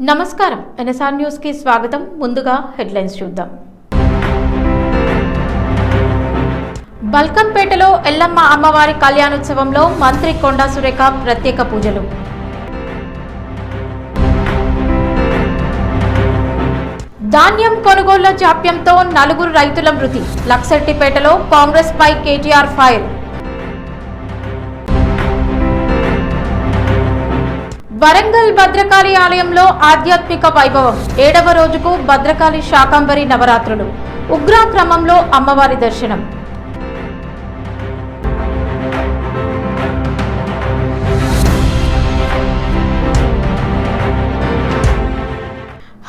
నమస్కారం NSR news కి స్వాగతం. ముందుగా హెడ్లైన్స్ చూద్దాం. బల్కంపేటలో ఎల్లమ్మ అమ్మవారి కళ్యాణోత్సవంలో మంత్రి కొండా సురేఖ ప్రత్యేక పూజలు. ధాన్యం కొనుగోళ్ల జాప్యంతో 4 రైతుల మృతి. లక్సెట్టిపేటలో కాంగ్రెస్ పై కేటీఆర్ ఫైర్. వరంగల్ భద్రకాళి ఆలయంలో ఆధ్యాత్మిక వైభవం. 7వ రోజుకు భద్రకాళి శాకంబరి నవరాత్రులు. ఉగ్రా క్రమంలో అమ్మవారి దర్శనం.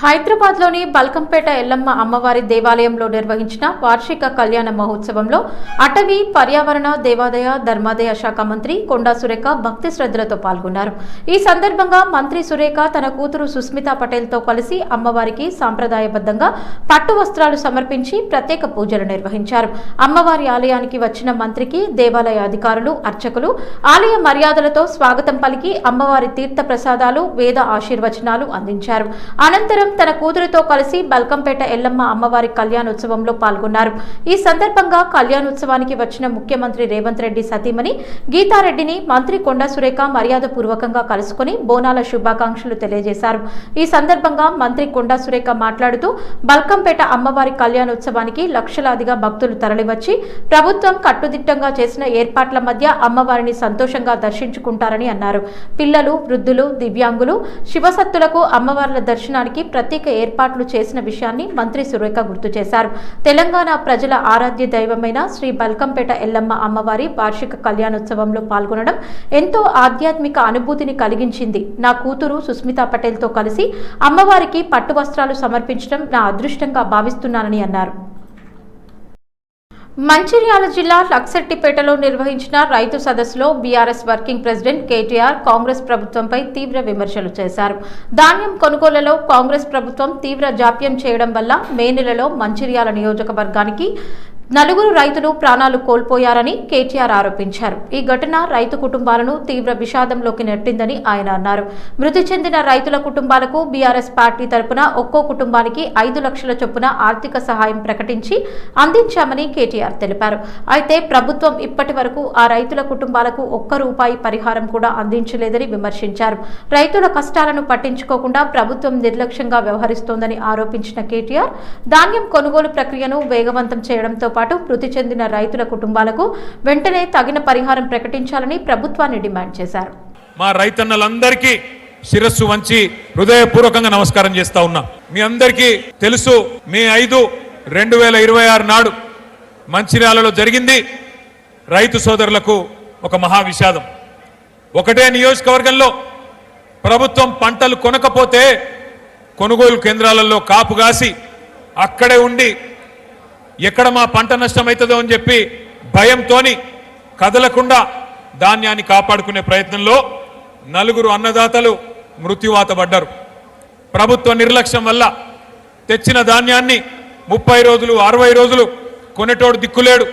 హైదరాబాద్లోని బల్కంపేట ఎల్లమ్మ అమ్మవారి దేవాలయంలో నిర్వహించిన వార్షిక కళ్యాణ మహోత్సవంలో అటవీ, పర్యావరణ, దేవాదాయ, ధర్మాదాయ శాఖ మంత్రి కొండా సురేఖ భక్తి శ్రద్ధలతో పాల్గొన్నారు. ఈ సందర్భంగా మంత్రి సురేఖ తన కూతురు సుస్మితా పటేల్తో కలిసి అమ్మవారికి సాంప్రదాయబద్ధంగా పట్టు వస్త్రాలు సమర్పించి ప్రత్యేక పూజలు నిర్వహించారు. అమ్మవారి ఆలయానికి వచ్చిన మంత్రికి దేవాలయ అధికారులు, అర్చకులు ఆలయ మర్యాదలతో స్వాగతం పలికి అమ్మవారి తీర్థ ప్రసాదాలు, వేద ఆశీర్వచనాలు అందించారు. అనంతరం తన కూతురితో కలిసి బల్కంపేట ఎల్లమ్మ అమ్మవారి కళ్యాణోత్సవంలో పాల్గొన్నారు. ఈ సందర్భంగా కళ్యాణోత్సవానికి వచ్చిన ముఖ్యమంత్రి రేవంత్ రెడ్డి సతీమణి గీతారెడ్డిని మంత్రి కొండా సురేఖ మర్యాదపూర్వకంగా కలుసుకుని బోనాల శుభాకాంక్షలు తెలియజేశారు. ఈ సందర్భంగా మంత్రి కొండా సురేఖ మాట్లాడుతూ బల్కంపేట అమ్మవారి కళ్యాణోత్సవానికి లక్షలాదిగా భక్తులు తరలివచ్చి ప్రభుత్వం కట్టుదిట్టంగా చేసిన ఏర్పాట్ల మధ్య అమ్మవారిని సంతోషంగా దర్శించుకుంటారని అన్నారు. పిల్లలు, వృద్ధులు, దివ్యాంగులు, శివసత్తులకు అమ్మవార్ల దర్శనానికి ప్రత్యేక ఏర్పాట్లు చేసిన విషయాన్ని మంత్రి సురేఖ గుర్తు చేశారు. తెలంగాణ ప్రజల ఆరాధ్య దైవమైన శ్రీ బల్కంపేట ఎల్లమ్మ అమ్మవారి వార్షిక కళ్యాణోత్సవంలో పాల్గొనడం ఎంతో ఆధ్యాత్మిక అనుభూతిని కలిగించింది. నా కూతురు సుస్మితా పటేల్తో కలిసి అమ్మవారికి పట్టు వస్త్రాలు సమర్పించడం నా అదృష్టంగా భావిస్తున్నానని అన్నారు. మంచిర్యాల జిల్లా లక్సెట్టిపేటలో నిర్వహించిన రైతు సదస్సులో BRS working president KTR Congress ప్రభుత్వంపై తీవ్ర విమర్శలు చేశారు. ధాన్యం కొనుగోళ్లలో కాంగ్రెస్ ప్రభుత్వం తీవ్ర జాప్యం చేయడం వల్ల మే నెలలో మంచిర్యాల నియోజకవర్గానికి 4 రైతులు ప్రాణాలు కోల్పోయారని కేటీఆర్ ఆరోపించారు. ఈ ఘటన రైతు కుటుంబాలను తీవ్ర విషాదంలోకి నెట్టిందని ఆయన అన్నారు. మృతి చెందిన రైతుల కుటుంబాలకు బీఆర్ఎస్ పార్టీ తరపున ఒక్కో కుటుంబానికి 5 లక్షల చొప్పున ఆర్థిక సహాయం ప్రకటించి అందించామని కేటీఆర్ తెలిపారు. అయితే ప్రభుత్వం ఇప్పటి వరకు ఆ రైతుల కుటుంబాలకు ₹1 పరిహారం కూడా అందించలేదని విమర్శించారు. రైతుల కష్టాలను పట్టించుకోకుండా ప్రభుత్వం నిర్లక్ష్యంగా వ్యవహరిస్తోందని ఆరోపించిన కేటీఆర్ ధాన్యం కొనుగోలు ప్రక్రియను వేగవంతం చేయడంతో పాటు మృతి చెందిన రైతుల కుటుంబాలకు వెంటనే తగిన పరిహారం ప్రకటించాలని ప్రభుత్వాన్ని డిమాండ్ చేశారు. మా రైతన్నలందరికీ శిరస్సు వంచి హృదయపూర్వకంగా నమస్కారం చేస్తా ఉన్నా. మీ అందరికీ తెలుసు, మే 5, 2026 నాడు మంచిర్యాలలో జరిగింది రైతు సోదరులకు ఒక మహా విషాదం. ఒకటే నియోజకవర్గంలో ప్రభుత్వం పంటలు కొనకపోతే కొనుగోలు కేంద్రాలలో కాపు కాసి అక్కడే ఉండి ఎక్కడ మా పంట నష్టమవుతుందో అని చెప్పి భయంతోని కదలకుండా ధాన్యాన్ని కాపాడుకునే ప్రయత్నంలో 4 అన్నదాతలు మృత్యువాత పడ్డారు. ప్రభుత్వ నిర్లక్ష్యం వల్ల తెచ్చిన ధాన్యాన్ని 30 రోజులు, 60 రోజులు కొనేటోడు దిక్కులేడు,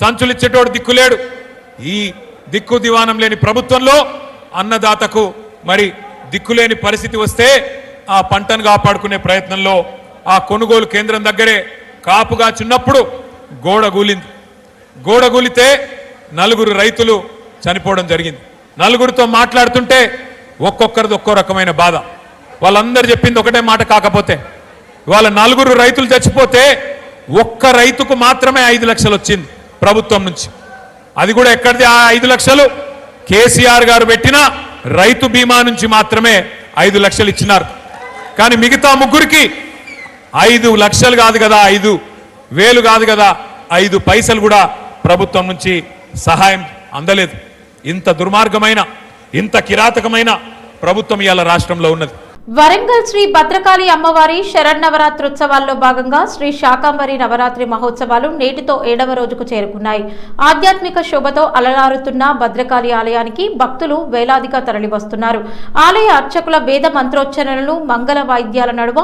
సంచులిచ్చేటోడు దిక్కులేడు. ఈ దిక్కు దివానం లేని ప్రభుత్వంలో అన్నదాతకు మరి దిక్కులేని పరిస్థితి వస్తే ఆ పంటను కాపాడుకునే ప్రయత్నంలో ఆ కొనుగోలు కేంద్రం దగ్గరే కాపుగా చిన్నప్పుడు గోడ కూలింది. గోడ కూలితే 4 రైతులు చనిపోవడం జరిగింది. 4తో మాట్లాడుతుంటే ఒక్కొక్కరిది ఒక్కో రకమైన బాధ. వాళ్ళందరూ చెప్పింది ఒకటే మాట. కాకపోతే వాళ్ళ 4 రైతులు చచ్చిపోతే ఒక్క రైతుకు మాత్రమే 5 లక్షలు వచ్చింది ప్రభుత్వం నుంచి. అది కూడా ఎక్కడిది? ఆ 5 లక్షలు కేసీఆర్ గారు పెట్టిన రైతు బీమా నుంచి మాత్రమే 5 లక్షలు ఇచ్చినారు. కానీ మిగతా ముగ్గురికి 5 లక్షలు కాదు కదా, 5,000 కాదు కదా, 5 పైసలు కూడా ప్రభుత్వం నుంచి సహాయం అందలేదు. ఇంత దుర్మార్గమైన, ఇంత కిరాతకమైన ప్రభుత్వం ఇవాళ రాష్ట్రంలో ఉన్నది. వరంగల్ శ్రీ భద్రకాళి అమ్మవారి శరన్నవరాత్రోత్సవాల్లో భాగంగా శ్రీ శాకంబరి నవరాత్రి మహోత్సవాలు నేటితో 7వ రోజుకు చేరుకున్నాయి. ఆధ్యాత్మిక శోభతో అలరారుతున్న భద్రకాళి ఆలయానికి భక్తులు వేలాదిగా తరలివస్తున్నారు. ఆలయ అర్చకుల వేద మంత్రోచ్చరణలు, మంగళ వాయిద్యాల నడుమ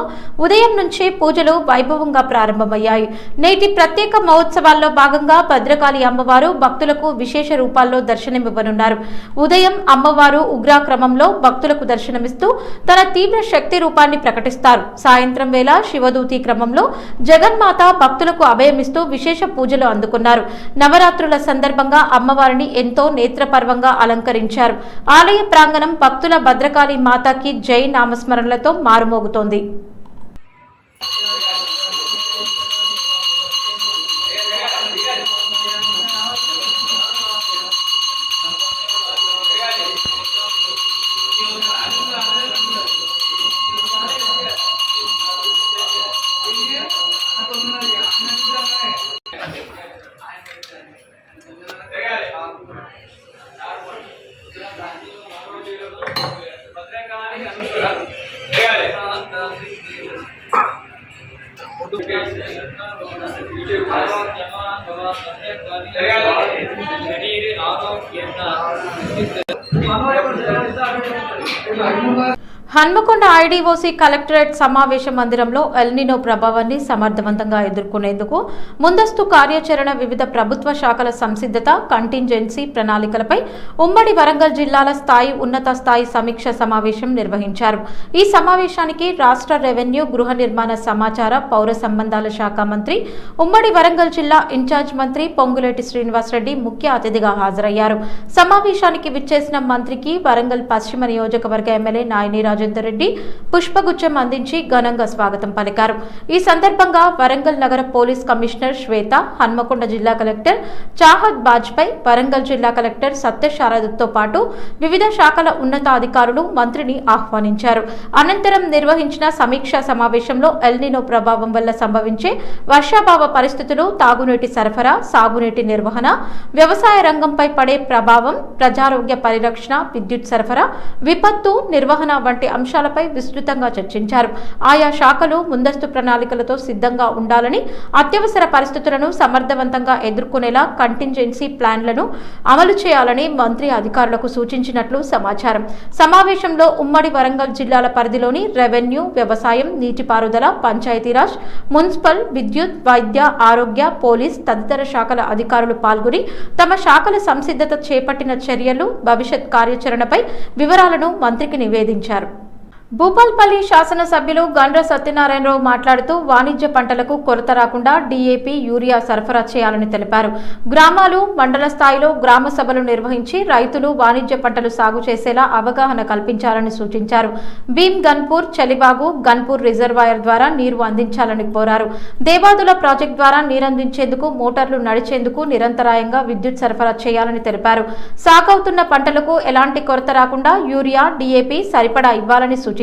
ఉదయం నుంచే పూజలు వైభవంగా ప్రారంభమయ్యాయి. నేటి ప్రత్యేక మహోత్సవాల్లో భాగంగా భద్రకాళి అమ్మవారు భక్తులకు విశేష రూపాల్లో దర్శనమివ్వనున్నారు. ఉదయం అమ్మవారు ఉగ్రా క్రమంలో భక్తులకు దర్శనమిస్తూ తన తీవ్ర శక్తి రూపాన్ని ప్రకటిస్తారు. సాయంత్రం వేళ శివదూతి క్రమంలో జగన్మాత భక్తులకు అభయమిస్తూ విశేష పూజలు అందుకున్నారు. నవరాత్రుల సందర్భంగా అమ్మవారిని ఎంతో నేత్రపర్వంగా అలంకరించారు. ఆలయ ప్రాంగణం భక్తుల భద్రకాళి మాతాకి జై నామస్మరణలతో మారుమోగుతోంది. హన్మకొండ ఐడీఓసీ కలెక్టరేట్ సమావేశ మందిరంలో ఎల్నినో ప్రభావాన్ని సమర్థవంతంగా ఎదుర్కొనేందుకు ముందస్తు కార్యాచరణ, వివిధ ప్రభుత్వ శాఖల సంసిద్ధత, కంటింజెన్సీ ప్రణాళికలపై ఉమ్మడి వరంగల్ జిల్లాల స్థాయి ఉన్నత స్థాయి సమీక్ష సమావేశం నిర్వహించారు. ఈ సమావేశానికి రాష్ట్ర రెవెన్యూ, గృహ నిర్మాణ, సమాచార, పౌర సంబంధాల శాఖ మంత్రి, ఉమ్మడి వరంగల్ జిల్లా ఇన్ఛార్జ్ మంత్రి పొంగులేటి శ్రీనివాసరెడ్డి ముఖ్య అతిథిగా హాజరయ్యారు. సమావేశానికి విచ్చేసిన మంత్రికి వరంగల్ పశ్చిమ నియోజకవర్గ ఎమ్మెల్యే నాయని రాజేందర్ రెడ్డి పుష్పగుచ్చం అందించి ఘనంగా స్వాగతం పలికారు. ఈ సందర్భంగా వరంగల్ నగర పోలీస్ కమిషనర్ శ్వేత, హన్మకొండ జిల్లా కలెక్టర్ చాహద్ బాజ్పై, వరంగల్ జిల్లా కలెక్టర్ సత్యశారదతో పాటు వివిధ శాఖల ఉన్నతాధికారులు మంత్రిని ఆహ్వానించారు. అనంతరం నిర్వహించిన సమీక్షా సమావేశంలో ఎల్నినో ప్రభావం వల్ల సంభవించే వర్షాభావ పరిస్థితులు, తాగునీటి సరఫరా, సాగునీటి నిర్వహణ, వ్యవసాయ రంగంపై పడే ప్రభావం, ప్రజారోగ్య పరిరక్షణ, విద్యుత్ సరఫరా, విపత్తు నిర్వహణ వంటి అంశాలపై విస్తృతంగా చర్చించారు. ఆయా శాఖలు ముందస్తు ప్రణాళికలతో సిద్ధంగా ఉండాలని, అత్యవసర పరిస్థితులను సమర్థవంతంగా ఎదుర్కొనేలా కంటింజెన్సీ ప్లాన్లను అమలు చేయాలని మంత్రి అధికారులకు సూచించినట్లు సమాచారం. సమావేశంలో ఉమ్మడి వరంగల్ జిల్లాల పరిధిలోని రెవెన్యూ, వ్యవసాయం, నీటిపారుదల, పంచాయతీరాజ్, మున్సిపల్, విద్యుత్, వైద్య, ఆరోగ్య, పోలీస్ తదితర శాఖల అధికారులు పాల్గొని తమ శాఖల సంసిద్ధత, చేపట్టిన చర్యలు, భవిష్యత్ కార్యాచరణపై వివరాలను మంత్రికి నివేదించారు. భూపాల్పల్లి శాసనసభ్యులు గండ్ర సత్యనారాయణరావు మాట్లాడుతూ వాణిజ్య పంటలకు కొరత రాకుండా డీఏపీ, యూరియా సరఫరా చేయాలని తెలిపారు. గ్రామాలు, మండల స్థాయిలో గ్రామ సభలు నిర్వహించి రైతులు వాణిజ్య పంటలు సాగు చేసేలా అవగాహన కల్పించాలని సూచించారు. భీమ్ గన్పూర్, చలివాగు, గన్పూర్ రిజర్వాయర్ ద్వారా నీరు అందించాలని కోరారు. దేవాదుల ప్రాజెక్టు ద్వారా నీరందించేందుకు మోటార్లు నడిచేందుకు నిరంతరాయంగా విద్యుత్ సరఫరా చేయాలని తెలిపారు. సాగవుతున్న పంటలకు ఎలాంటి కొరత రాకుండా యూరియా, డీఏపీ సరిపడా ఇవ్వాలని సూచించారు.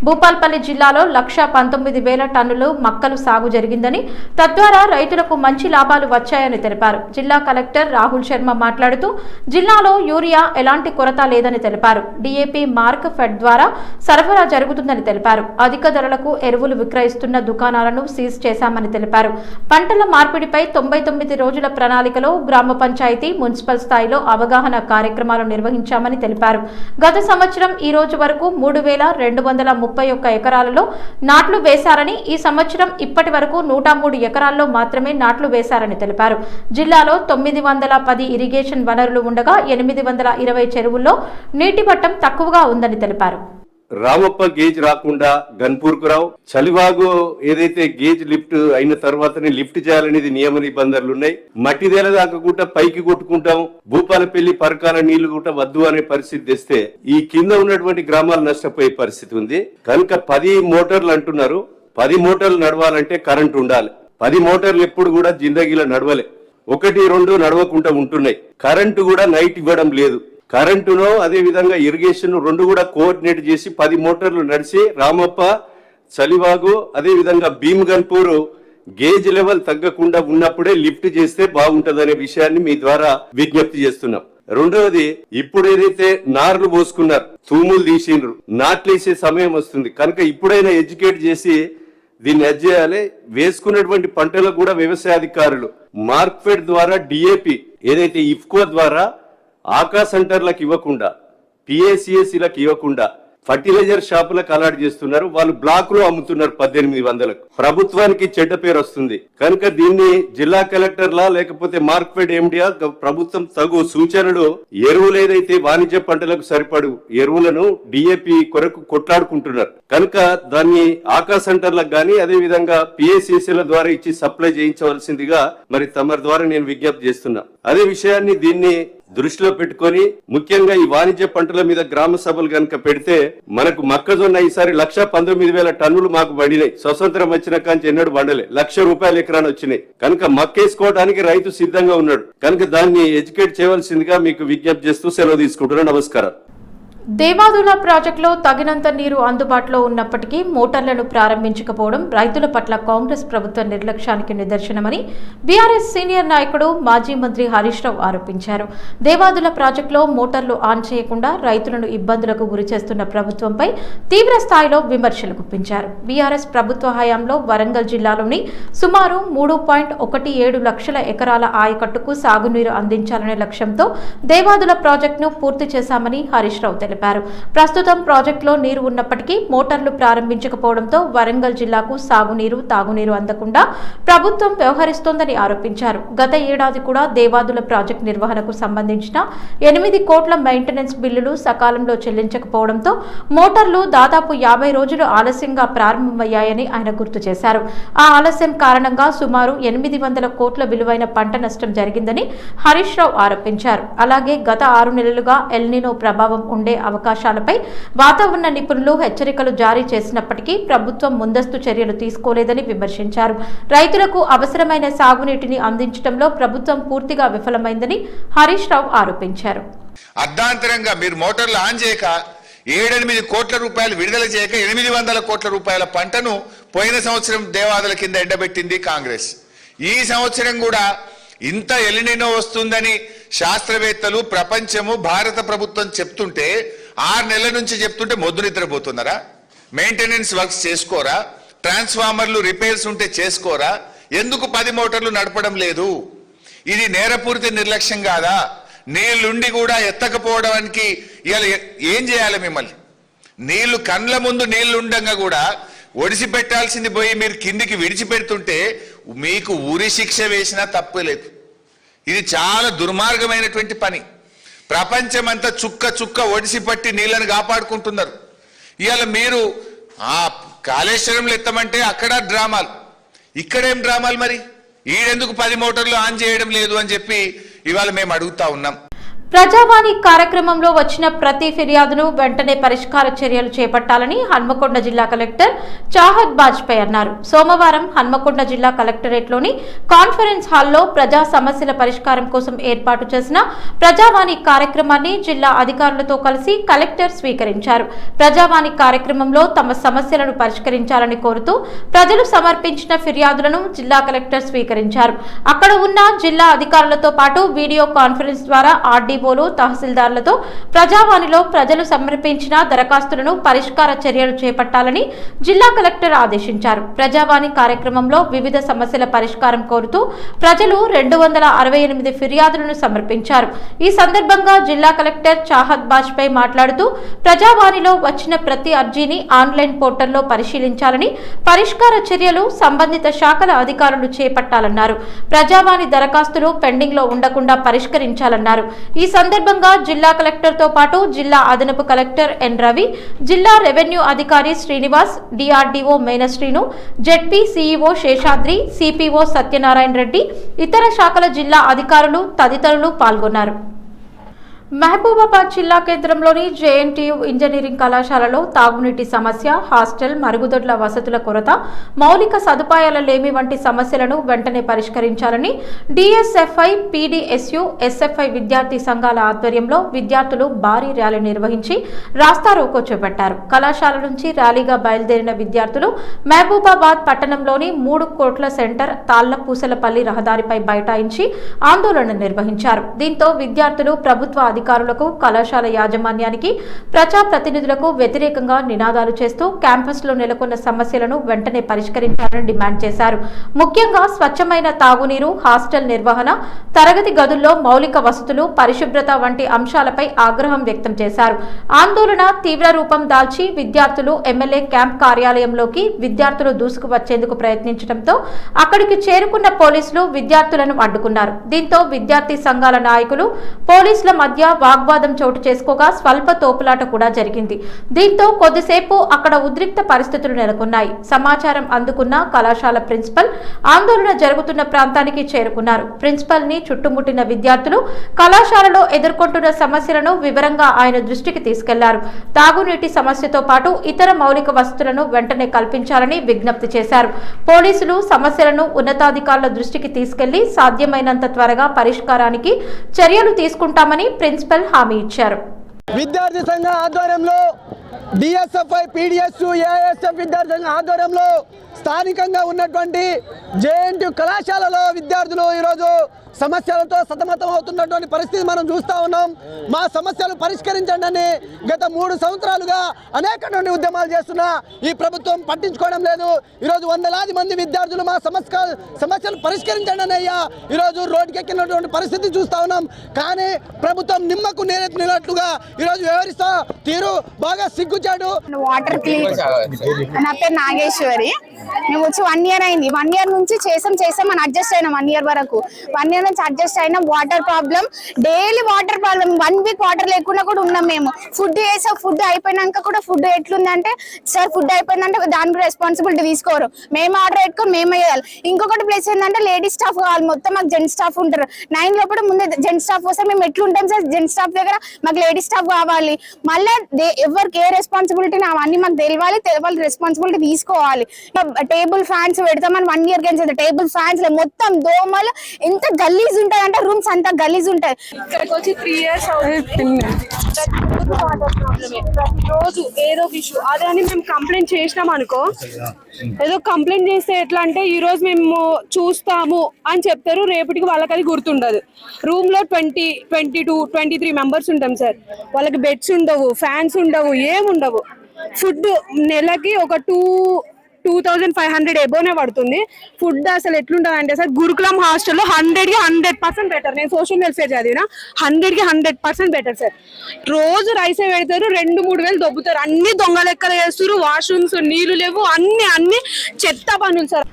భూపాల్పల్లి జిల్లాలో 1,19,000 టన్నులు మక్కలు సాగు జరిగిందని, తద్వారా రైతులకు మంచి లాభాలు వచ్చాయని తెలిపారు. జిల్లా కలెక్టర్ రాహుల్ శర్మ మాట్లాడుతూ జిల్లాలో యూరియా ఎలాంటి కొరత లేదని తెలిపారు. డీఏపీ మార్క్ ఫెడ్ ద్వారా సరఫరా జరుగుతుందని తెలిపారు. అధిక ధరలకు ఎరువులు విక్రయిస్తున్న దుకాణాలను సీజ్ చేశామని తెలిపారు. పంటల మార్పిడిపై 99 రోజుల ప్రణాళికలో గ్రామ పంచాయతీ, మున్సిపల్ స్థాయిలో అవగాహన కార్యక్రమాలు నిర్వహించామని తెలిపారు. గత సంవత్సరం ఈ రోజు వరకు 3,231 ఎకరాలలో నాట్లు వేశారని, ఈ సంవత్సరం ఇప్పటి వరకు 103 ఎకరాల్లో మాత్రమే నాట్లు వేశారని తెలిపారు. జిల్లాలో 910 ఇరిగేషన్ వనరులు ఉండగా 820 చెరువుల్లో నీటి మట్టం తక్కువగా ఉందని తెలిపారు. రామప్ప గేజ్ రాకుండా గన్పూర్కు రావు, చలివాగు ఏదైతే గేజ్ లిఫ్ట్ అయిన తర్వాతనే లిఫ్ట్ చేయాలనేది నియమ నిబంధనలు ఉన్నాయి. మట్టిదేల దాకకుండా పైకి కొట్టుకుంటాం, భూపాలపల్లి పరకాల నీళ్లు కూడా వద్దు అనే పరిస్థితి తెస్తే ఈ కింద ఉన్నటువంటి గ్రామాలు నష్టపోయే పరిస్థితి ఉంది. కనుక 10 మోటార్లు అంటున్నారు. 10 మోటార్లు నడవాలంటే కరెంట్ ఉండాలి. 10 మోటార్లు ఎప్పుడు కూడా జిందగీలో నడవలే, 1-2 నడవకుండా ఉంటున్నాయి. కరెంటు కూడా నైట్ ఇవ్వడం లేదు. కరెంటును అదే విధంగా ఇరిగేషన్ 2 కూడా కోఆర్డినేట్ చేసి 10 మోటార్లు నడిచి రామప్ప, చలివాగు, అదే విధంగా భీమ్ గన్పూర్ గేజ్ లెవెల్ తగ్గకుండా ఉన్నప్పుడే లిఫ్ట్ చేస్తే బాగుంటదనే విషయాన్ని మీ ద్వారా విజ్ఞప్తి చేస్తున్నాం. రెండవది, ఇప్పుడు ఏదైతే నార్లు పోసుకున్నారు, తూములు తీసిండ్రు, నాట్లేసే సమయం వస్తుంది. కనుక ఇప్పుడైనా ఎడ్యుకేట్ చేసి దీన్ని చేయాలి. వేసుకున్నటువంటి పంటలకు కూడా వ్యవసాయ అధికారులు మార్క్ఫెడ్ ద్వారా డిఏపి ఏదైతే ఇఫ్కో ద్వారా ఆకా సెంటర్లకు ఇవ్వకుండా, పిఏసిఎస్లకు ఇవ్వకుండా ఫర్టిలైజర్ షాపులకు అలాట్ చేస్తున్నారు. వాళ్ళు బ్లాక్ లో అమ్ముతున్నారు 1800కు. ప్రభుత్వానికి చెడ్డ పేరు వస్తుంది కనుక దీన్ని జిల్లా కలెక్టర్లా లేకపోతే మార్కెట్ ఎండియా ప్రభుత్వం తగు సూచనలు ఎరువులు ఏదైతే వాణిజ్య పంటలకు సరిపడు ఎరువులను డిఏపి కొరకు కొట్లాడుకుంటున్నారు కనుక దాన్ని ఆకా సెంటర్లకు గానీ అదే విధంగా పిఎస్సిసిల ద్వారా ఇచ్చి సప్లై చేయించవలసిందిగా మరి తమ ద్వారా నేను విజ్ఞప్తి చేస్తున్నా. అదే విషయాన్ని దీన్ని దృష్టిలో పెట్టుకొని ముఖ్యంగా ఈ వాణిజ్య పంటల మీద గ్రామ సభలు కనుక పెడితే మనకు మొక్కజొన్న ఈసారి 1,19,000 టన్నులు మాకు పండినాయి. స్వతంత్రం వచ్చిన కాంచి ఎన్నడూ పండలే. ₹1,00,000 ఎకరాన్ని వచ్చినాయి కనుక మక్కేసుకోవడానికి రైతు సిద్ధంగా ఉన్నాడు కనుక దాన్ని ఎడ్యుకేట్ చేయవలసిందిగా మీకు విజ్ఞప్తి చేస్తూ సెలవు తీసుకుంటున్నాను. నమస్కారం. దేవాదుల ప్రాజెక్టులో తగినంత నీరు అందుబాటులో ఉన్నప్పటికీ మోటార్లను ప్రారంభించకపోవడం రైతుల పట్ల కాంగ్రెస్ ప్రభుత్వ నిర్లక్ష్యానికి నిదర్శనమని బీఆర్ఎస్ సీనియర్ నాయకుడు మాజీ మంత్రి హరీష్ రావు ఆరోపించారు. దేవాదుల ప్రాజెక్టులో మోటార్లు ఆన్ చేయకుండా రైతులను ఇబ్బందులకు గురిచేస్తున్న ప్రభుత్వంపై తీవ్ర స్థాయిలో విమర్శలు గుప్పించారు. బీఆర్ఎస్ ప్రభుత్వ హయాంలో వరంగల్ జిల్లాలోని సుమారు 3.17 లక్షల ఎకరాల ఆయకట్టుకు సాగునీరు అందించాలనే లక్ష్యంతో దేవాదుల ప్రాజెక్టును పూర్తి చేశామని హరీష్ రావు తెలిపారు. ప్రస్తుతం ప్రాజెక్టులో నీరు ఉన్నప్పటికీ మోటార్లు ప్రారంభించకపోవడంతో వరంగల్ జిల్లాకు సాగునీరు తాగునీరు అందకుండా ప్రభుత్వం వ్యవహరిస్తోందని ఆరోపించారు. గత ఏడాది కూడా దేవాదుల ప్రాజెక్టు నిర్వహణకు సంబంధించిన 8 కోట్ల మెయింటెనెన్స్ బిల్లులు సకాలంలో చెల్లించకపోవడంతో మోటార్లు దాదాపు 50 రోజులు ఆలస్యంగా ప్రారంభమయ్యాయని ఆయన గుర్తు చేశారు. ఆ ఆలస్యం కారణంగా సుమారు 800 కోట్ల విలువైన పంట నష్టం జరిగిందని హరీష్ రావు ఆరోపించారు. అలాగే గత 6 నెలలుగా ఎల్నినో ప్రభావం ఉండే అవకాశాలపై వాతావరణ నిపుణులు హెచ్చరికలు జారీ చేసినప్పటికీ ప్రభుత్వం ముందస్తు చర్యలు తీసుకోలేదని విమర్శించారు. రైతులకు అవసరమైన సాగునీటిని అందించడంలో ప్రభుత్వం పూర్తిగా విఫలమైందని హరీష్ రావు ఆరోపించారు. అర్ధాంతరంగా మీరు మోటార్లు ఆన్ చేయక 7-8 కోట్ల రూపాయలు విడుదల చేయక 800 కోట్ల రూపాయల పంటను పోయిన సంవత్సరం దేవాదుల కింద ఎండబెట్టింది కాంగ్రెస్. ఈ సంవత్సరం కూడా ఇంత ఎలినినో వస్తుందని శాస్త్రవేత్తలు ప్రపంచము భారత ప్రభుత్వం చెప్తుంటే 6 నెలల నుంచి చెప్తుంటే మొద్దు నిద్రపోతున్నారా? మెయింటెనెన్స్ వర్క్స్ చేసుకోరా? ట్రాన్స్ఫార్మర్లు రిపేర్స్ ఉంటే చేసుకోరా? ఎందుకు 10 మోటార్లు నడపడం లేదు? ఇది నేరపూరిత నిర్లక్ష్యం కాదా? నీళ్లుండి కూడా ఎత్తకపోవడానికి ఇవాళ ఏం చేయాలి? మిమ్మల్ని నీళ్లు కండ్ల ముందు నీళ్లుండగా కూడా ఒడిసి పెట్టాల్సింది పోయి మీరు కిందికి విడిచిపెడుతుంటే మీకు ఉరి శిక్ష వేసినా తప్పలేదు. ఇది చాలా దుర్మార్గమైనటువంటి పని. ప్రపంచమంతా చుక్క చుక్క ఒడిసి పట్టి నీళ్లను కాపాడుకుంటున్నారు. ఇవాళ మీరు ఆ కాళేశ్వరంలో ఎత్తమంటే అక్కడ డ్రామాలు, ఇక్కడేం డ్రామాలు? మరి ఈడెందుకు 10 మోటార్లు ఆన్ చేయడం లేదు అని చెప్పి ఇవాళ మేము అడుగుతా ఉన్నాం. ప్రజావాణి కార్యక్రమంలో వచ్చిన ప్రతి ఫిర్యాదును వెంటనే పరిష్కార చర్యలు చేపట్టాలని హన్మకొండ జిల్లా కలెక్టర్ చాహద్ బాజ్పేయి అన్నారు. సోమవారం హన్మకొండ జిల్లా కలెక్టరేట్లోని కాన్ఫరెన్స్ హాల్లో ప్రజా సమస్యల పరిష్కారం కోసం ఏర్పాటు చేసిన ప్రజావాణి కార్యక్రమాన్ని జిల్లా అధికారులతో కలిసి కలెక్టర్ స్వీకరించారు. ప్రజావాణి కార్యక్రమంలో తమ సమస్యలను పరిష్కరించాలని కోరుతూ ప్రజలు సమర్పించిన ఫిర్యాదులను జిల్లా కలెక్టర్ స్వీకరించారు. అక్కడ ఉన్న జిల్లా అధికారులతో పాటు వీడియో కాన్ఫరెన్స్ ద్వారా ఆర్డీఓలు, తహసీల్దార్లతో ప్రజావాణిలో ప్రజలు సమర్పించిన దరఖాస్తులను పరిష్కార చర్యలు చేపట్టాలని జిల్లా కలెక్టర్ ఆదేశించారు. ప్రజావాణి కార్యక్రమంలో వివిధ సమస్యల పరిష్కారం కోరుతూ ప్రజలు 268 ఫిర్యాదులను సమర్పించారు. ఈ సందర్భంగా జిల్లా కలెక్టర్ చాహద్ బాజ్పేయి మాట్లాడుతూ ప్రజావాణిలో వచ్చిన ప్రతి అర్జీని ఆన్లైన్ పోర్టల్లో పరిశీలించాలని, పరిష్కార చర్యలు సంబంధిత శాఖల అధికారులు చేపట్టాలన్నారు. ప్రజావాణి దరఖాస్తులు పెండింగ్ లో ఉండకుండా పరిష్కరించాలన్నారు. ఈ సందర్భంగా జిల్లా కలెక్టర్ తో పాటు జిల్లా అదనపు కలెక్టర్ ఎన్ రవి, జిల్లా రెవెన్యూ అధికారి శ్రీనివాస్, డిఆర్డీఓ మేనశ్రీను, ZP CEO Seshadri, CPO Satyanarayana Reddy, ఇతర శాఖల జిల్లా అధికారులు తదితరులు పాల్గొన్నారు. మహబూబాబాద్ జిల్లా కేంద్రంలోని జేఎన్టీయూ ఇంజనీరింగ్ కళాశాలలో తాగునీటి సమస్య, హాస్టల్, మరుగుదొడ్ల వసతుల కొరత, మౌలిక సదుపాయాల లేమి వంటి సమస్యలను వెంటనే పరిష్కరించాలని డిఎస్ఎఫ్ఐ, పీడీఎస్యు, ఎస్ఎఫ్ఐ విద్యార్థి సంఘాల ఆధ్వర్యంలో విద్యార్థులు భారీ ర్యాలీ నిర్వహించి రాస్తారోకో చేపట్టారు. కళాశాల నుంచి ర్యాలీగా బయలుదేరిన విద్యార్థులు మహబూబాబాద్ పట్టణంలోని 3 కోట్ల సెంటర్, తాళ్లపూసలపల్లి రహదారిపై బైఠాయించి ఆందోళన నిర్వహించారు. దీంతో విద్యార్థులు ప్రభుత్వ అధికారులకు కళాశాల యాజమాన్యానికి ప్రజాప్రతినిధులకు వ్యతిరేకంగా నినాదాలు చేస్తూ క్యాంపస్లో నెలకొన్న సమస్యలను వెంటనే పరిష్కరించాలని డిమాండ్ చేశారు. ముఖ్యంగా స్వచ్ఛమైన తాగునీరు, హాస్టల్ నిర్వహణ, తరగతి గదుల్లో మౌలిక వసతులు, పరిశుభ్రత వంటి అంశాలపై ఆగ్రహం వ్యక్తం చేశారు. ఆందోళన తీవ్ర రూపం దాల్చి విద్యార్థులు ఎమ్మెల్యే క్యాంప్ కార్యాలయంలోకి విద్యార్థులు దూసుకువచ్చేందుకు ప్రయత్నించడంతో అక్కడికి చేరుకున్న పోలీసులు విద్యార్థులను అడ్డుకున్నారు. దీంతో విద్యార్థి సంఘాల నాయకులు పోలీసుల మధ్య వాగ్వాదం చోటు చేసుకోగా స్వల్ప తోపులాట కూడా జరిగింది. దీంతో కొద్దిసేపు అక్కడ ఉద్రిక్త పరిస్థితులు నెలకొన్నాయి. సమాచారం అందుకున్న కళాశాల ప్రిన్సిపల్ ఆందోళన జరుగుతున్న ప్రాంతానికి చేరుకున్నారు. ప్రిన్సిపల్ ని చుట్టుముట్టిన విద్యార్థులు కళాశాలలో ఎదుర్కొంటున్న సమస్యలను వివరంగా ఆయన దృష్టికి తీసుకెళ్లారు. తాగునీటి సమస్యతో పాటు ఇతర మౌలిక వసతులను వెంటనే కల్పించాలని విజ్ఞప్తి చేశారు. పోలీసులు సమస్యలను ఉన్నతాధికారుల దృష్టికి తీసుకెళ్లి సాధ్యమైనంత త్వరగా పరిష్కారానికి చర్యలు తీసుకుంటామని ప్రిన్సిపల్ హామీ ఇచ్చారు. విద్యార్థి సంఘ ఆధ్వర్యంలో డిఎస్ఎఫ్ఐ, పిడిఎస్, ఏఎస్ఎఫ్ విద్యార్థి సంఘ ఆధ్వర్యంలో స్థానికంగా ఉన్నటువంటి జేఎన్టీయూ కళాశాలలో విద్యార్థులు ఈరోజు సమస్యలతో సతమతం అవుతున్నటువంటి పరిస్థితి మనం చూస్తూ ఉన్నాం. మా సమస్యలు పరిష్కరించండి అని గత 3 సంవత్సరాలుగా అనేకటువంటి ఉద్యమాలు చేస్తున్నా ఈ ప్రభుత్వం పట్టించుకోవడం లేదు. ఈరోజు వందలాది మంది విద్యార్థులు మా సమస్యలు పరిష్కరించండి అని అయ్యా ఈరోజు రోడ్డుకెక్కినటువంటి పరిస్థితి చూస్తూ ఉన్నాం. కానీ ప్రభుత్వం నిమ్మకు నీరెత్తినట్లుగా ఈరోజు వ్యవహరిస్తా తీరు బాగా సిగ్గుచాడు. వాటర్ క్లీన్, నా పేరు నాగేశ్వరి. మేము వచ్చి 1 ఇయర్ అయింది. 1 ఇయర్ నుంచి చేసాం అని అడ్జస్ట్ అయినాం. 1 ఇయర్ వరకు 1 ఇయర్ నుంచి అడ్జస్ట్ అయినాం. Water problem, daily water problem. 1 week water లేకుండా కూడా ఉన్నాం. మేము ఫుడ్ చేసాం. ఫుడ్ అయిపోయినాక కూడా ఫుడ్ ఎట్లుందంటే, సార్ ఫుడ్ అయిపోయిందంటే దానికి రెస్పాన్సిబిలిటీ తీసుకోరు. మేము ఆర్డర్ పెట్టుకొని మేమే చేయాలి. ఇంకొకటి ప్లేస్ ఏంటంటే లేడీ స్టాఫ్ కావాలి. మొత్తం మాకు జెంట్స్ స్టాఫ్ ఉంటారు. 9 లోపల ముందే జెంట్స్ స్టాఫ్ వస్తే మేము ఎట్లుంటాం సార్? జెంట్స్ స్టాఫ్ దగ్గర మాకు లేడీ స్టాఫ్ కావాలి. మళ్ళీ ఎవరికి ఏ రెస్పాన్సిబిలిటీ అవన్నీ మాకు తెలియాలి. రెస్పాన్సిబిలిటీ తీసుకోవాలి. టేబుల్ ఫ్యాన్స్ పెడతామని 1 ఇయర్ గంట టేబుల్ ఫ్యాన్స్ మొత్తం దోమలు ఎంత గలీజ్ ఉంటాయి అంటే రూమ్స్ అంతా గలీజ్ ఉంటాయి. ఇక్కడికి వచ్చి 3 ఇయర్స్ అవుతుంది. రోజు ఏదో ఒక ఇష్యూ అదే అని మేము కంప్లైంట్ చేసినాం అనుకో, ఏదో కంప్లైంట్ చేస్తే ఎట్లా అంటే ఈ రోజు మేము చూస్తాము అని చెప్తారు, రేపటికి వాళ్ళకి అది గుర్తుండదు. రూమ్ లో 20, 22, 23 మెంబర్స్ ఉంటాం సార్. వాళ్ళకి బెడ్స్ ఉండవు, ఫ్యాన్స్ ఉండవు, ఏముండవు. ఫుడ్ నెలకి ఒక 2500 ఎబోనే పడుతుంది. ఫుడ్ అసలు ఎట్లుంటుంది అంటే సార్, గురుకులం హాస్టల్లో 100కి 100% బెటర్. నేను సోషల్ వెల్ఫేర్ చదివిన, 100కి 100% బెటర్ సార్. రోజు రైసే పెడతారు, 2-3 వేలు దొబ్బుతారు. అన్ని దొంగ లెక్కలు చేస్తారు. వాష్రూమ్స్, నీళ్లు లేవు, అన్ని చెత్త పనులు సార్.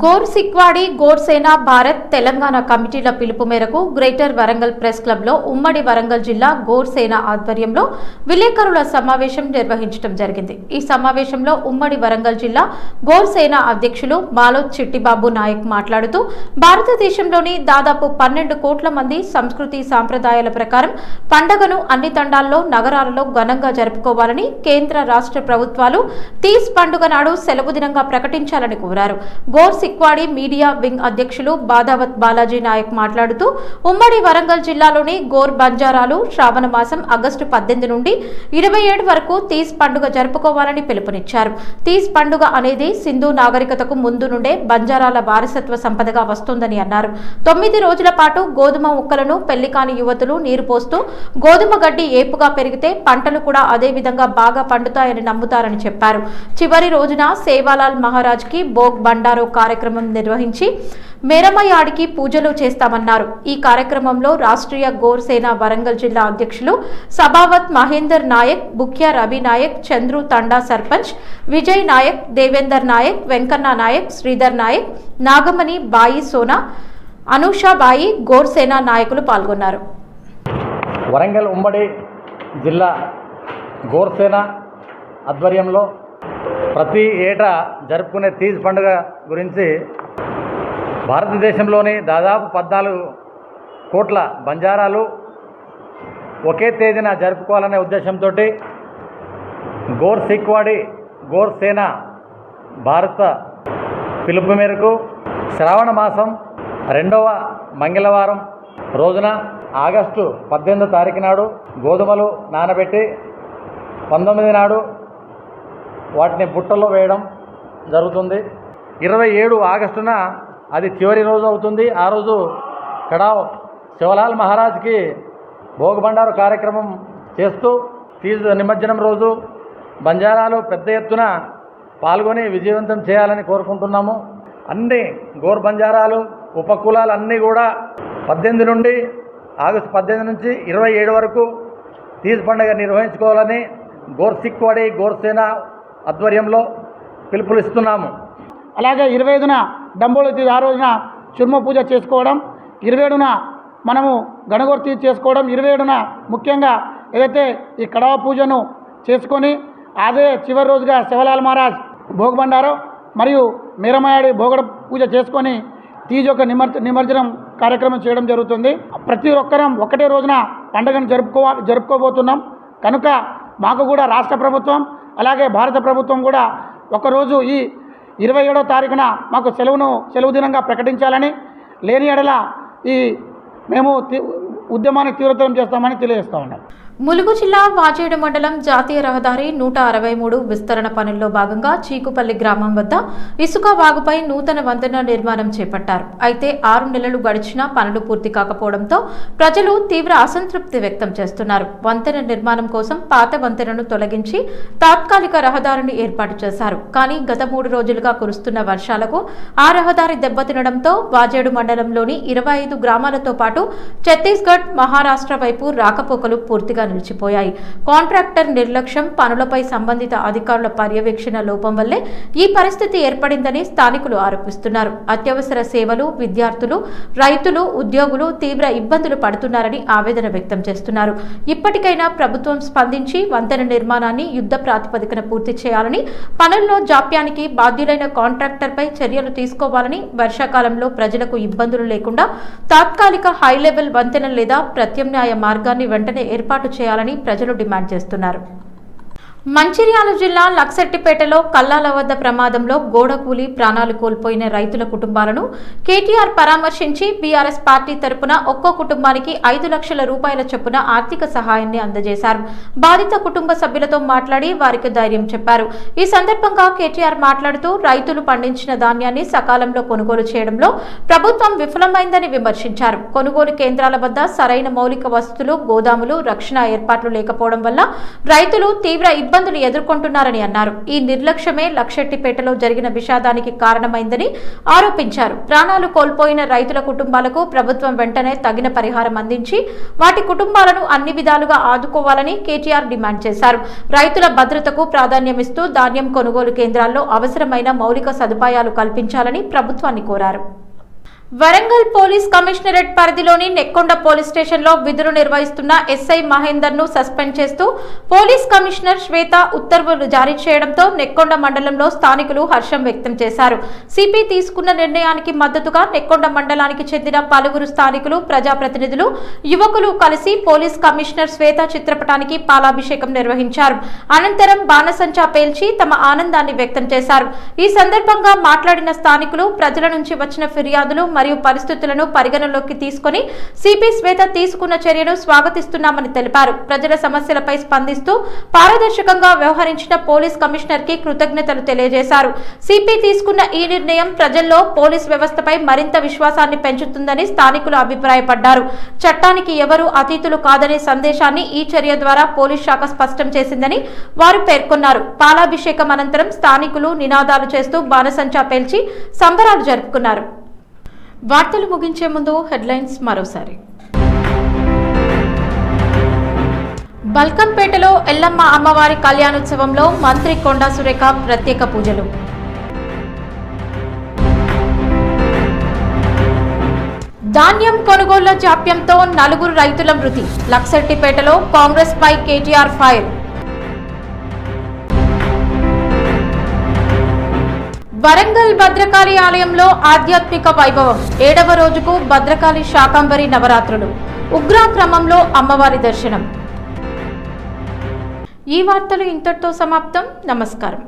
గోర్ సిక్వాడి గోర్ సేనా భారత్ తెలంగాణ కమిటీల పిలుపు మేరకు గ్రేటర్ వరంగల్ ప్రెస్ క్లబ్ లో ఉమ్మడి వరంగల్ జిల్లా గోర్ సేనా ఆధ్వర్యంలో విలేకరుల సమావేశం నిర్వహించడం జరిగింది. ఈ సమావేశంలో ఉమ్మడి వరంగల్ జిల్లా గోర్ సేనా అధ్యక్షులు మాలోత్ చిట్టిబాబు నాయక్ మాట్లాడుతూ, భారతదేశంలోని దాదాపు 12 కోట్ల మంది సంస్కృతి సాంప్రదాయాల ప్రకారం పండగను అన్ని తండాల్లో, నగరాలలో ఘనంగా జరుపుకోవాలని కేంద్ర రాష్ట్ర ప్రభుత్వాలు తీజ్ పండుగ నాడు సెలవు దినంగా ప్రకటించాలని కోరారు. గోర్ సిక్వాడి మీడియా వింగ్ అధ్యక్షులు బాదావత్ బాలాజీ నాయక్ మాట్లాడుతూ, ఉమ్మడి వరంగల్ జిల్లాలోని గోర్ బంజారాలు శ్రావణ మాసం ఆగస్టు 18 నుండి 27 వరకు తీజ్ పండుగ జరుపుకోవాలని పిలుపునిచ్చారు. తీజ్ పండుగ అనేది సింధు నాగరికతకు ముందు నుండే బంజారాల వారసత్వ సంపదగా వస్తుందని అన్నారు. 9 రోజుల పాటు గోధుమ ముక్కలను పెళ్లికాని యువతులు నీరు పోస్తూ గోధుమ గడ్డి ఏపుగా పెరిగితే పంటలు కూడా అదే విధంగా బాగా పండుతాయని నమ్ముతారని చెప్పారు. చివరి రోజున సేవాలాల్ మహారాజ్ కి భోగ్ బండారో కార్యక్రమం నిర్వహించి మేరమయాడికి పూజలు చేస్తామన్నారు. ఈ కార్యక్రమంలో రాష్ట్రీయ గోర్ సేనా వరంగల్ జిల్లా అధ్యక్షులు సబావత్ మహేందర్ నాయక్, బుక్యా రవి నాయక్, చంద్రు తండా సర్పంచ్ విజయ్ నాయక్, దేవేందర్ నాయక్, వెంకన్న నాయక్, శ్రీధర్ నాయక్, నాగమణి బాయి సోనా, అనూషా బాయి, గోర్ సేనా నాయకులు పాల్గొన్నారు. వరంగల్ ఉమ్మడి జిల్లా గోర్ సేనా ఆధ్వర్యంలో ప్రతి ఏటా జరుపుకునే తీజ్ పండుగ గురించి భారతదేశంలోని దాదాపు 14 కోట్ల బంజారాలు ఒకే తేదీన జరుపుకోవాలనే ఉద్దేశంతో గోర్ సిక్వాడి గోర్ సేనా భారత పిలుపు మేరకు శ్రావణ మాసం 2వ మంగళవారం రోజున ఆగస్టు 18వ తారీఖు నాడు గోధుమలు నానబెట్టి 19 నాడు వాటిని బుట్టలో వేయడం జరుగుతుంది. 27 ఆగస్టున అది చివరి రోజు అవుతుంది. ఆ రోజు కడావ్ శివలాల్ మహారాజ్కి భోగబండారు కార్యక్రమం చేస్తూ తీజు నిమజ్జనం రోజు బంజారాలు పెద్ద ఎత్తున పాల్గొని విజయవంతం చేయాలని కోరుకుంటున్నాము. అన్ని గోర్ బంజారాలు ఉపకులాలు అన్నీ కూడా 18 నుండి ఆగస్టు 18 నుంచి 27 వరకు తీజ్ పండుగ నిర్వహించుకోవాలని గోర్ సిక్వాడి గోర్ సేన ఆధ్వర్యంలో పిలుపునిస్తున్నాము. అలాగే 25న డంబోళి తీజ్, ఆ రోజున చుర్మ పూజ చేసుకోవడం, 27న మనము గణగోర్ తీజ్ చేసుకోవడం, 27న ముఖ్యంగా ఏదైతే ఈ కడవ పూజను చేసుకొని అదే చివరి రోజుగా శివలాల్ మహారాజ్ భోగబండారో మరియు మీరమాయాడి భోగడ పూజ చేసుకొని తీజ్ యొక్క నిమజ్జనం కార్యక్రమం చేయడం జరుగుతుంది. ప్రతి ఒక్కరం ఒకటే రోజున పండుగను జరుపుకోబోతున్నాం కనుక మాకు కూడా రాష్ట్ర ప్రభుత్వం అలాగే భారత ప్రభుత్వం కూడా ఒకరోజు ఈ 27వ తారీఖున మాకు సెలవు దినంగా ప్రకటించాలని, లేని ఎడల మేము ఉద్యమాన్ని తీవ్రతరం చేస్తామని తెలియజేస్తా ఉన్నాం. ములుగు జిల్లా వాజేడు మండలం జాతీయ రహదారి 163 విస్తరణ పనుల్లో భాగంగా చీకుపల్లి గ్రామం వద్ద ఇసుక వాగుపై నూతన వంతెన నిర్మాణం చేపట్టారు. అయితే 6 నెలలు గడిచినా పనులు పూర్తి కాకపోవడంతో ప్రజలు తీవ్ర అసంతృప్తి వ్యక్తం చేస్తున్నారు. వంతెన నిర్మాణం కోసం పాత వంతెనను తొలగించి తాత్కాలిక రహదారిని ఏర్పాటు చేశారు. కానీ గత 3 రోజులుగా కురుస్తున్న వర్షాలకు ఆ రహదారి దెబ్బతినడంతో వాజేడు మండలంలోని 25 గ్రామాలతో పాటు ఛత్తీస్గఢ్, మహారాష్ట్ర వైపు రాకపోకలు పూర్తిగా నిలిచిపోయాయి. కాంట్రాక్టర్ నిర్లక్ష్యం, పనులపై సంబంధిత అధికారుల పర్యవేక్షణ లోపం వల్లే ఈ పరిస్థితి ఏర్పడిందని స్థానికులు ఆరోపిస్తున్నారు. అత్యవసర సేవలు, విద్యార్థులు, రైతులు, ఉద్యోగులు తీవ్ర ఇబ్బందులు పడుతున్నారని ఆవేదన వ్యక్తం చేస్తున్నారు. ఇప్పటికైనా ప్రభుత్వం స్పందించి వంతెన నిర్మాణాన్ని యుద్ధ ప్రాతిపదికన పూర్తి చేయాలని, పనుల్లో జాప్యానికి బాధ్యులైన కాంట్రాక్టర్పై చర్యలు తీసుకోవాలని, వర్షాకాలంలో ప్రజలకు ఇబ్బందులు లేకుండా తాత్కాలిక హై లెవెల్ వంతెన లేదా ప్రత్యామ్నాయ మార్గాన్ని వెంటనే ఏర్పాటు చేయాలని ప్రజలు డిమాండ్ చేస్తున్నారు. మంచిర్యాల జిల్లా లక్సెట్టిపేటలో కల్లాల వద్ద ప్రమాదంలో గోడ కూలి ప్రాణాలు కోల్పోయిన రైతుల కుటుంబాలను కేటీఆర్ పరామర్శించి బీఆర్ఎస్ పార్టీ తరపున ఒక్కో కుటుంబానికి 5 లక్షల రూపాయల చొప్పున ఆర్థిక సహాయాన్ని అందజేశారు. బాధిత కుటుంబ సభ్యులతో మాట్లాడి వారికి ధైర్యం చెప్పారు. ఈ సందర్భంగా కేటీఆర్ మాట్లాడుతూ రైతులు పండించిన ధాన్యాన్ని సకాలంలో కొనుగోలు చేయడంలో ప్రభుత్వం విఫలమైందని విమర్శించారు. కొనుగోలు కేంద్రాల వద్ద సరైన మౌలిక వసతులు, గోదాములు, రక్షణ ఏర్పాట్లు లేకపోవడం వల్ల రైతులు తీవ్ర ఇబ్బందులు ఎదుర్కొంటున్నారని అన్నారు. ఈ నిర్లక్ష్యమే లక్షెట్టిపేటలో జరిగిన విషాదానికి కారణమైందని ఆరోపించారు. ప్రాణాలు కోల్పోయిన రైతుల కుటుంబాలకు ప్రభుత్వం వెంటనే తగిన పరిహారం అందించి వాటి కుటుంబాలను అన్ని విధాలుగా ఆదుకోవాలని కేటీఆర్ డిమాండ్ చేశారు. రైతుల భద్రతకు ప్రాధాన్యమిస్తూ ధాన్యం కొనుగోలు కేంద్రాల్లో అవసరమైన మౌలిక సదుపాయాలు కల్పించాలని ప్రభుత్వాన్ని కోరారు. వరంగల్ పోలీస్ కమిషనరేట్ పరిధిలోని నెక్కొండ పోలీస్ స్టేషన్లో విధులు నిర్వహిస్తున్న ఎస్ఐ మహేందర్ ను సస్పెండ్ చేస్తూ పోలీస్ కమిషనర్ శ్వేత ఉత్తర్వులు జారీ చేయడంతో నెక్కొండ మండలంలో స్థానికులు హర్షం వ్యక్తం చేశారు. సిపి తీసుకున్న నిర్ణయానికి మద్దతుగా నెక్కొండ మండలానికి చెందిన పలువురు స్థానికులు, ప్రజాప్రతినిధులు, యువకులు కలిసి పోలీస్ కమిషనర్ శ్వేత చిత్రపటానికి పాలాభిషేకం నిర్వహించారు. అనంతరం బాణసంచా పేల్చి తమ ఆనందాన్ని వ్యక్తం చేశారు. ఈ సందర్భంగా మాట్లాడిన స్థానికులు ప్రజల నుంచి వచ్చిన ఫిర్యాదులు మరియు పరిస్థితులను పరిగణలోకి తీసుకుని సిపి శ్వేత తీసుకున్న చర్యను స్వాగతిస్తున్నామని తెలిపారు. ప్రజల సమస్యలపై స్పందిస్తూ పారదర్శకంగా వ్యవహరించిన పోలీస్ కమిషనర్ కి కృతజ్ఞతలు తెలియజేశారు. సిపి తీసుకున్న ఈ నిర్ణయం ప్రజల్లో పోలీస్ వ్యవస్థపై మరింత విశ్వాసాన్ని పెంచుతుందని స్థానికులు అభిప్రాయపడ్డారు. చట్టానికి ఎవరూ అతీతులు కాదనే సందేశాన్ని ఈ చర్య ద్వారా పోలీస్ శాఖ స్పష్టం చేసిందని వారు పేర్కొన్నారు. పాలాభిషేకం అనంతరం స్థానికులు నినాదాలు చేస్తూ బాణసంచా పేల్చి సంబరాలు జరుపుకున్నారు. వార్తలు ముగించే ముందు హెడ్లైన్స్ మరోసారి. బల్కంపేటలో ఎల్లమ్మ అమ్మవారి కళ్యాణోత్సవంలో మంత్రి కొండా సురేఖ ప్రత్యేక పూజలు. ధాన్యం కొనుగోళ్ల జాప్యంతో 4 రైతుల మృతి. లక్సెట్టిపేటలో కాంగ్రెస్ పై కేటీఆర్ ఫైర్. వరంగల్ భద్రకాళి ఆలయంలో ఆధ్యాత్మిక వైభవం. 7వ రోజుకు భద్రకాళి శాకంబరి నవరాత్రులు. ఉగ్రా క్రమంలో అమ్మవారి దర్శనం. ఈ వార్తలు ఇంతటితో సమాప్తం. నమస్కారం.